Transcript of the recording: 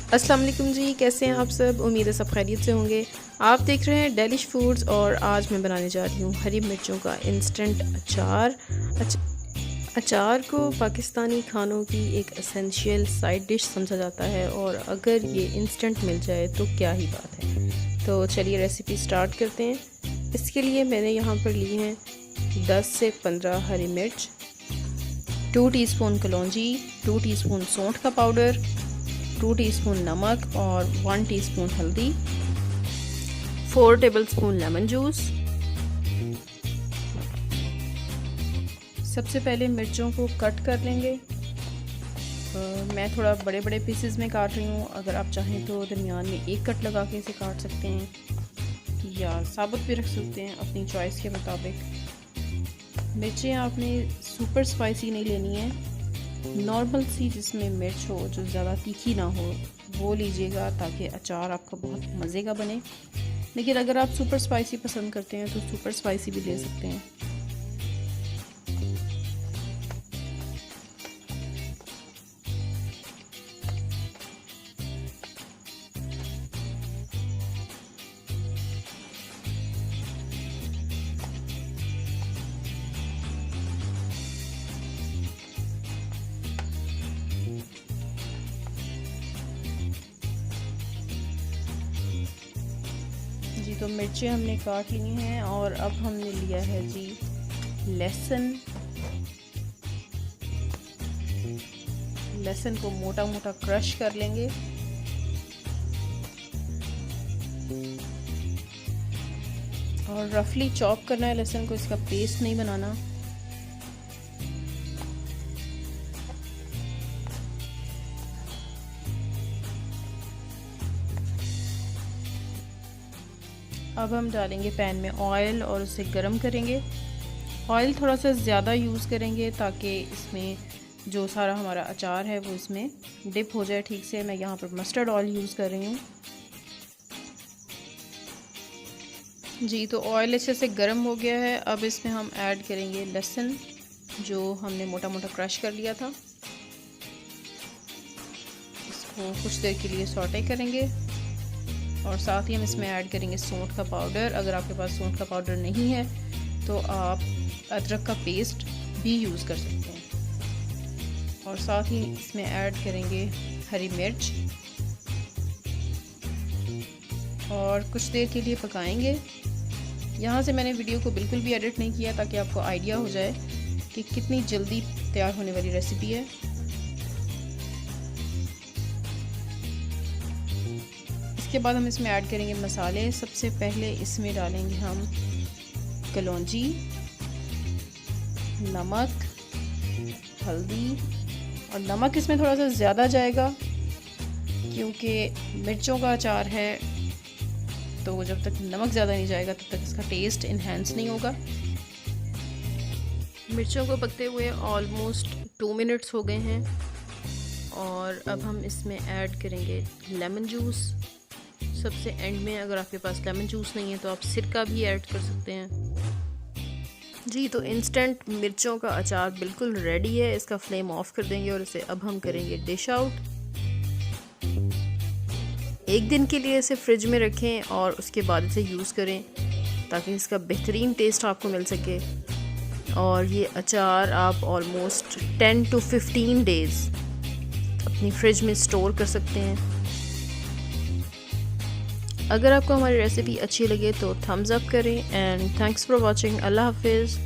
अस्सलाम वालेकुम जी, कैसे हैं आप सब। उम्मीद है सब खैरियत से होंगे। आप देख रहे हैं डेलिश फूड्स और आज मैं बनाने जा रही हूँ हरी मिर्चों का इंस्टेंट अचार। अचार को पाकिस्तानी खानों की एक एसेंशियल साइड डिश समझा जाता है और अगर ये इंस्टेंट मिल जाए तो क्या ही बात है। तो चलिए रेसिपी स्टार्ट करते हैं। इसके लिए मैंने यहाँ पर ली हैं 10 से 15 हरी मिर्च, 2 टीस्पून कलौंजी, 2 टीस्पून सौंठ का पाउडर, 2 टीस्पून नमक और 1 टीस्पून हल्दी, 4 टेबलस्पून लेमन जूस। सबसे पहले मिर्चों को कट कर लेंगे। मैं थोड़ा बड़े बड़े पीसेस में काट रही हूँ। अगर आप चाहें तो दरमियान में एक कट लगा के इसे काट सकते हैं या साबुत भी रख सकते हैं अपनी चॉइस के मुताबिक। मिर्चें आपने सुपर स्पाइसी नहीं लेनी है, नॉर्मल सी जिसमें मिर्च हो, जो ज़्यादा तीखी ना हो, वो लीजिएगा ताकि अचार आपका बहुत मज़े का बने। लेकिन अगर आप सुपर स्पाइसी पसंद करते हैं तो सुपर स्पाइसी भी ले सकते हैं। जी तो मिर्चें हमने काट ली हैं और अब हमने लिया है जी लहसुन को मोटा मोटा क्रश कर लेंगे। और रफली चॉप करना है लहसुन को, इसका पेस्ट नहीं बनाना। अब हम डालेंगे पैन में ऑयल और उसे गरम करेंगे। ऑयल थोड़ा सा ज़्यादा यूज़ करेंगे ताकि इसमें जो सारा हमारा अचार है वो इसमें डिप हो जाए ठीक से। मैं यहाँ पर मस्टर्ड ऑयल यूज़ कर रही हूँ। जी तो ऑयल अच्छे से गर्म हो गया है। अब इसमें हम ऐड करेंगे लहसुन जो हमने मोटा मोटा क्रश कर लिया था। इसको कुछ देर के लिए सौटे करेंगे और साथ ही हम इसमें ऐड करेंगे सौंठ का पाउडर। अगर आपके पास सौंठ का पाउडर नहीं है तो आप अदरक का पेस्ट भी यूज़ कर सकते हैं। और साथ ही इसमें ऐड करेंगे हरी मिर्च और कुछ देर के लिए पकाएंगे। यहाँ से मैंने वीडियो को बिल्कुल भी एडिट नहीं किया ताकि आपको आइडिया हो जाए कि कितनी जल्दी तैयार होने वाली रेसिपी है। इसके बाद हम इसमें ऐड करेंगे मसाले। सबसे पहले इसमें डालेंगे हम कलौंजी, नमक, हल्दी। और नमक इसमें थोड़ा सा ज़्यादा जाएगा क्योंकि मिर्चों का अचार है, तो जब तक नमक ज़्यादा नहीं जाएगा तब तक इसका टेस्ट इन्हेंस नहीं होगा। मिर्चों को पकते हुए ऑलमोस्ट 2 मिनट्स हो गए हैं और अब हम इसमें ऐड करेंगे लेमन जूस सबसे एंड में। अगर आपके पास लेमन जूस नहीं है तो आप सिरका भी ऐड कर सकते हैं। जी तो इंस्टेंट मिर्चों का अचार बिल्कुल रेडी है। इसका फ्लेम ऑफ कर देंगे और इसे अब हम करेंगे डिश आउट। एक दिन के लिए इसे फ्रिज में रखें और उसके बाद इसे यूज़ करें ताकि इसका बेहतरीन टेस्ट आपको मिल सके। और ये अचार आप ऑलमोस्ट 10 to 15 डेज़ अपनी फ्रिज में स्टोर कर सकते हैं। अगर आपको हमारी रेसिपी अच्छी लगे तो थम्स अप करें एंड थैंक्स फॉर वॉचिंग। अल्लाह हाफिज़।